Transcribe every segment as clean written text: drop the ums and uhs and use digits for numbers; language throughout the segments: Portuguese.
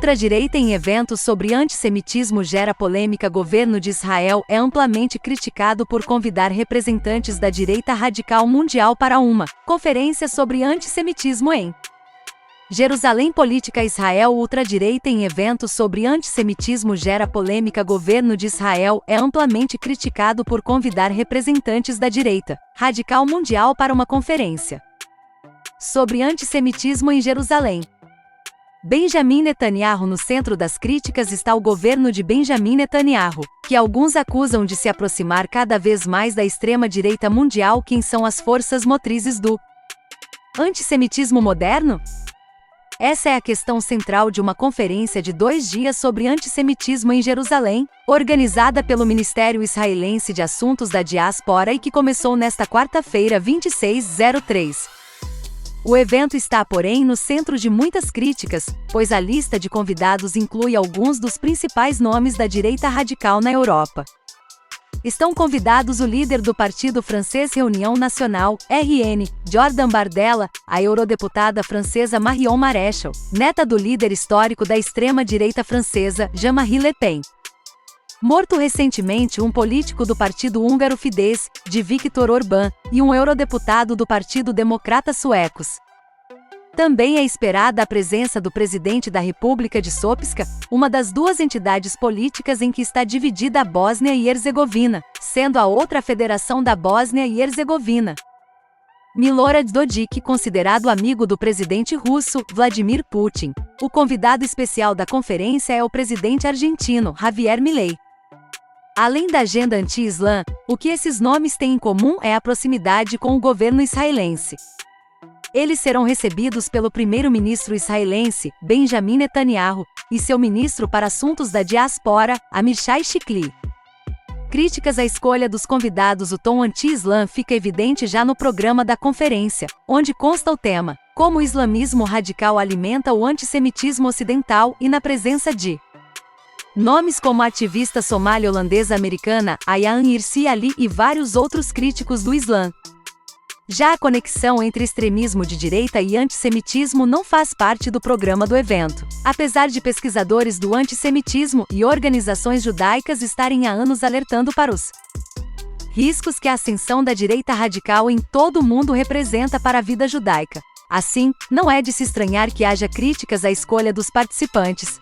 Ultradireita em eventos sobre antissemitismo gera polêmica. Governo de Israel é amplamente criticado por convidar representantes da direita radical mundial para uma conferência sobre antissemitismo em Jerusalém. Política Israel. Ultradireita em eventos sobre antissemitismo gera polêmica. Governo de Israel é amplamente criticado por convidar representantes da direita radical mundial para uma conferência sobre antissemitismo em Jerusalém. Benjamin Netanyahu. No centro das críticas está o governo de Benjamin Netanyahu, que alguns acusam de se aproximar cada vez mais da extrema-direita mundial. Quem são as forças motrizes do antissemitismo moderno? Essa é a questão central de uma conferência de 2 dias sobre antissemitismo em Jerusalém, organizada pelo Ministério Israelense de Assuntos da Diáspora e que começou nesta quarta-feira, 26/03. O evento está, porém, no centro de muitas críticas, pois a lista de convidados inclui alguns dos principais nomes da direita radical na Europa. Estão convidados o líder do partido francês Reunião Nacional, RN, Jordan Bardella, a eurodeputada francesa Marion Maréchal, neta do líder histórico da extrema-direita francesa, Jean-Marie Le Pen. Morto recentemente um político do partido húngaro Fidesz, de Viktor Orbán, e um eurodeputado do Partido Democrata Suecos. Também é esperada a presença do presidente da República de Srpska, uma das 2 entidades políticas em que está dividida a Bósnia e Herzegovina, sendo a outra a Federação da Bósnia e Herzegovina. Milorad Dodik, considerado amigo do presidente russo, Vladimir Putin. O convidado especial da conferência é o presidente argentino, Javier Milei. Além da agenda anti-islã, o que esses nomes têm em comum é a proximidade com o governo israelense. Eles serão recebidos pelo primeiro-ministro israelense, Benjamin Netanyahu, e seu ministro para assuntos da diáspora, Amichai Shikli. Críticas à escolha dos convidados. O tom anti-islã fica evidente já no programa da conferência, onde consta o tema, como o islamismo radical alimenta o antissemitismo ocidental, e na presença de nomes como a ativista somália-holandesa-americana Ayaan Hirsi Ali e vários outros críticos do Islã. Já a conexão entre extremismo de direita e antissemitismo não faz parte do programa do evento, apesar de pesquisadores do antissemitismo e organizações judaicas estarem há anos alertando para os riscos que a ascensão da direita radical em todo o mundo representa para a vida judaica. Assim, não é de se estranhar que haja críticas à escolha dos participantes.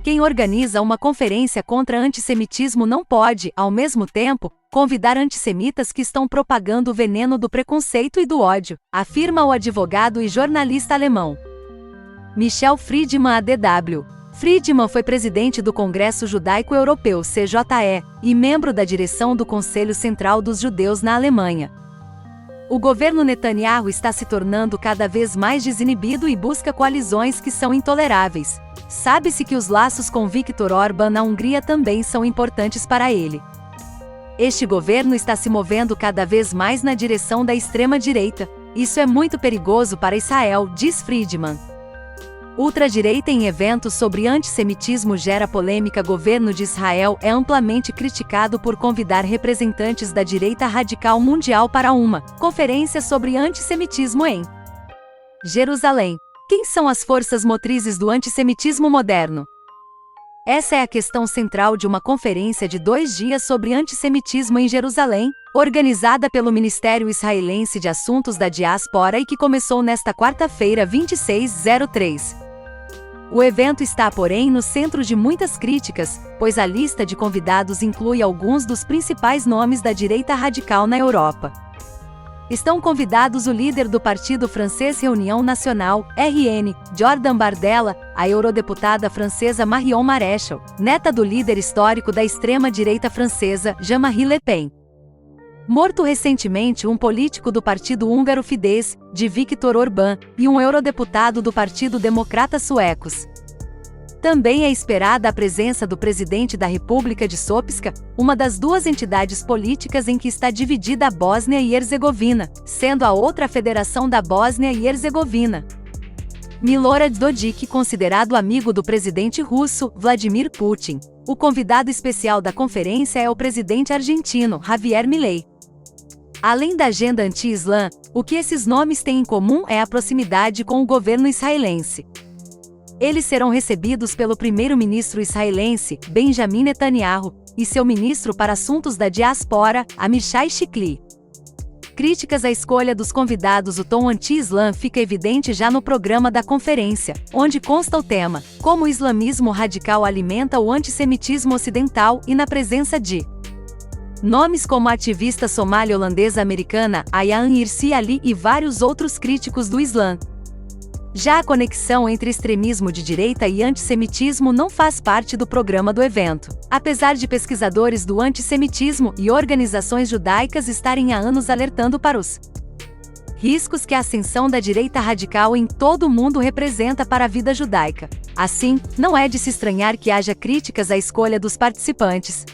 Quem organiza uma conferência contra antissemitismo não pode, ao mesmo tempo, convidar antissemitas que estão propagando o veneno do preconceito e do ódio, afirma o advogado e jornalista alemão Michel Friedman ADW. Friedman foi presidente do Congresso Judaico Europeu (CJE) e membro da direção do Conselho Central dos Judeus na Alemanha. O governo Netanyahu está se tornando cada vez mais desinibido e busca coalizões que são intoleráveis. Sabe-se que os laços com Viktor Orbán na Hungria também são importantes para ele. Este governo está se movendo cada vez mais na direção da extrema-direita. Isso é muito perigoso para Israel, diz Friedman. Ultradireita em eventos sobre antissemitismo gera polêmica. Governo de Israel é amplamente criticado por convidar representantes da direita radical mundial para uma conferência sobre antissemitismo em Jerusalém. Quem são as forças motrizes do antissemitismo moderno? Essa é a questão central de uma conferência de 2 dias sobre antissemitismo em Jerusalém, organizada pelo Ministério Israelense de Assuntos da Diáspora e que começou nesta quarta-feira, 26/03. O evento está, porém, no centro de muitas críticas, pois a lista de convidados inclui alguns dos principais nomes da direita radical na Europa. Estão convidados o líder do partido francês Reunião Nacional, RN, Jordan Bardella, a eurodeputada francesa Marion Maréchal, neta do líder histórico da extrema-direita francesa, Jean-Marie Le Pen. Morto recentemente um político do partido húngaro Fidesz, de Viktor Orbán, e um eurodeputado do Partido Democrata Suecos. Também é esperada a presença do presidente da República de Srpska, uma das 2 entidades políticas em que está dividida a Bósnia e Herzegovina, sendo a outra a Federação da Bósnia e Herzegovina. Milorad Dodik, considerado amigo do presidente russo, Vladimir Putin. O convidado especial da conferência é o presidente argentino, Javier Milei. Além da agenda anti-islã, o que esses nomes têm em comum é a proximidade com o governo israelense. Eles serão recebidos pelo primeiro-ministro israelense, Benjamin Netanyahu, e seu ministro para assuntos da diáspora, Amichai Shikli. Críticas à escolha dos convidados. O tom anti-islã fica evidente já no programa da conferência, onde consta o tema, como o islamismo radical alimenta o antissemitismo ocidental, e na presença de nomes como a ativista somália-holandesa-americana Ayaan Hirsi Ali e vários outros críticos do Islã. Já a conexão entre extremismo de direita e antissemitismo não faz parte do programa do evento. Apesar de pesquisadores do antissemitismo e organizações judaicas estarem há anos alertando para os riscos que a ascensão da direita radical em todo o mundo representa para a vida judaica. Assim, não é de se estranhar que haja críticas à escolha dos participantes.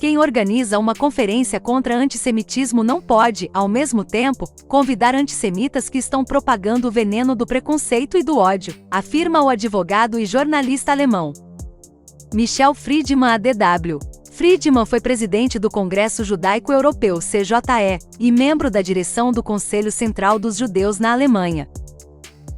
Quem organiza uma conferência contra antissemitismo não pode, ao mesmo tempo, convidar antissemitas que estão propagando o veneno do preconceito e do ódio, afirma o advogado e jornalista alemão Michel Friedman ADW. Friedman foi presidente do Congresso Judaico Europeu (CJE) e membro da direção do Conselho Central dos Judeus na Alemanha.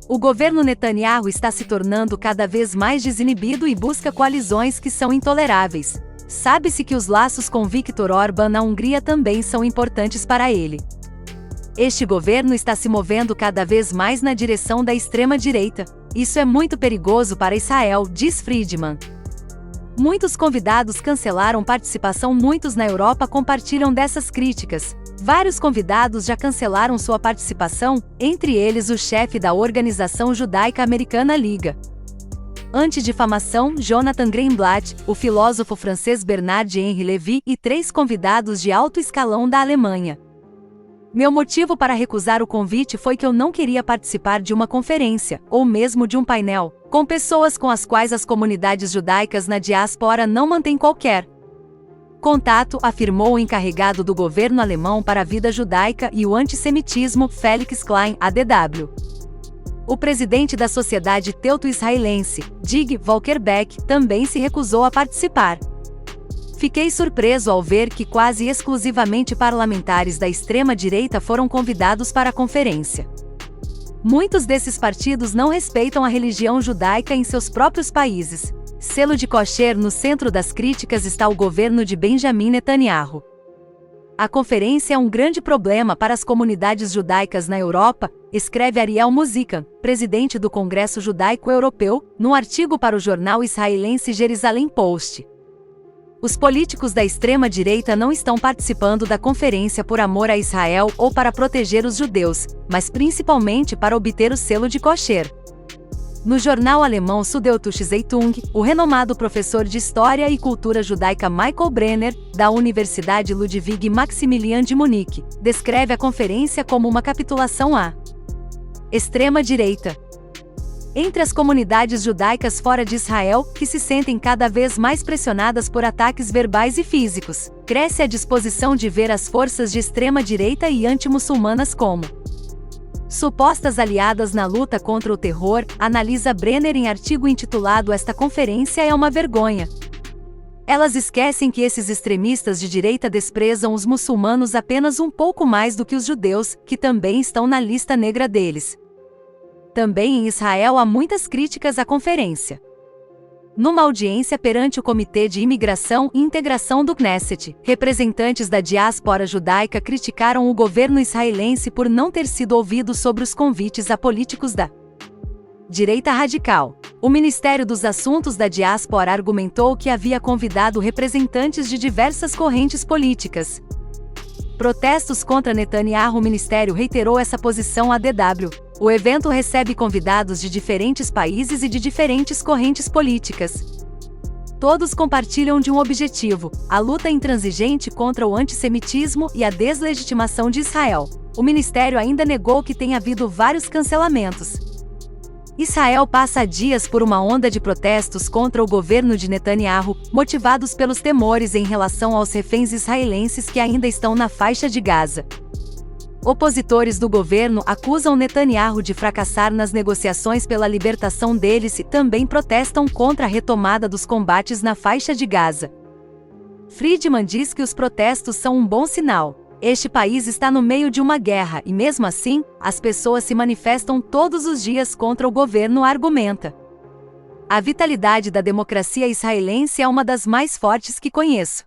O governo Netanyahu está se tornando cada vez mais desinibido e busca coalizões que são intoleráveis. Sabe-se que os laços com Viktor Orbán na Hungria também são importantes para ele. Este governo está se movendo cada vez mais na direção da extrema-direita. Isso é muito perigoso para Israel, diz Friedman. Muitos convidados cancelaram participação. Muitos na Europa compartilham dessas críticas. Vários convidados já cancelaram sua participação, entre eles o chefe da organização judaica americana Liga Antidifamação, Jonathan Greenblatt, o filósofo francês Bernard-Henri Lévy e 3 convidados de alto escalão da Alemanha. Meu motivo para recusar o convite foi que eu não queria participar de uma conferência, ou mesmo de um painel, com pessoas com as quais as comunidades judaicas na diáspora não mantêm qualquer contato, afirmou o encarregado do governo alemão para a vida judaica e o antissemitismo, Felix Klein, ADW. O presidente da Sociedade Teuto-Israelense, Dig Volkerbeck, também se recusou a participar. Fiquei surpreso ao ver que quase exclusivamente parlamentares da extrema-direita foram convidados para a conferência. Muitos desses partidos não respeitam a religião judaica em seus próprios países. Selo de kosher. No centro das críticas está o governo de Benjamin Netanyahu. A conferência é um grande problema para as comunidades judaicas na Europa, escreve Ariel Muzikan, presidente do Congresso Judaico Europeu, num artigo para o jornal israelense Jerusalem Post. Os políticos da extrema-direita não estão participando da conferência por amor a Israel ou para proteger os judeus, mas principalmente para obter o selo de kosher. No jornal alemão Süddeutsche Zeitung, o renomado professor de História e Cultura Judaica Michael Brenner, da Universidade Ludwig Maximilian de Munique, descreve a conferência como uma capitulação à extrema-direita. Entre as comunidades judaicas fora de Israel, que se sentem cada vez mais pressionadas por ataques verbais e físicos, cresce a disposição de ver as forças de extrema-direita e anti-muçulmanas como supostas aliadas na luta contra o terror, analisa Brenner em artigo intitulado Esta conferência é uma vergonha. Elas esquecem que esses extremistas de direita desprezam os muçulmanos apenas um pouco mais do que os judeus, que também estão na lista negra deles. Também em Israel há muitas críticas à conferência. Numa audiência perante o Comitê de Imigração e Integração do Knesset, representantes da diáspora judaica criticaram o governo israelense por não ter sido ouvido sobre os convites a políticos da direita radical. O Ministério dos Assuntos da Diáspora argumentou que havia convidado representantes de diversas correntes políticas. Protestos contra Netanyahu. O ministério reiterou essa posição à DW. O evento recebe convidados de diferentes países e de diferentes correntes políticas. Todos compartilham de um objetivo: a luta intransigente contra o antissemitismo e a deslegitimação de Israel. O ministério ainda negou que tenha havido vários cancelamentos. Israel passa dias por uma onda de protestos contra o governo de Netanyahu, motivados pelos temores em relação aos reféns israelenses que ainda estão na faixa de Gaza. Opositores do governo acusam Netanyahu de fracassar nas negociações pela libertação deles e também protestam contra a retomada dos combates na faixa de Gaza. Friedman diz que os protestos são um bom sinal. Este país está no meio de uma guerra e, mesmo assim, as pessoas se manifestam todos os dias contra o governo, argumenta. A vitalidade da democracia israelense é uma das mais fortes que conheço.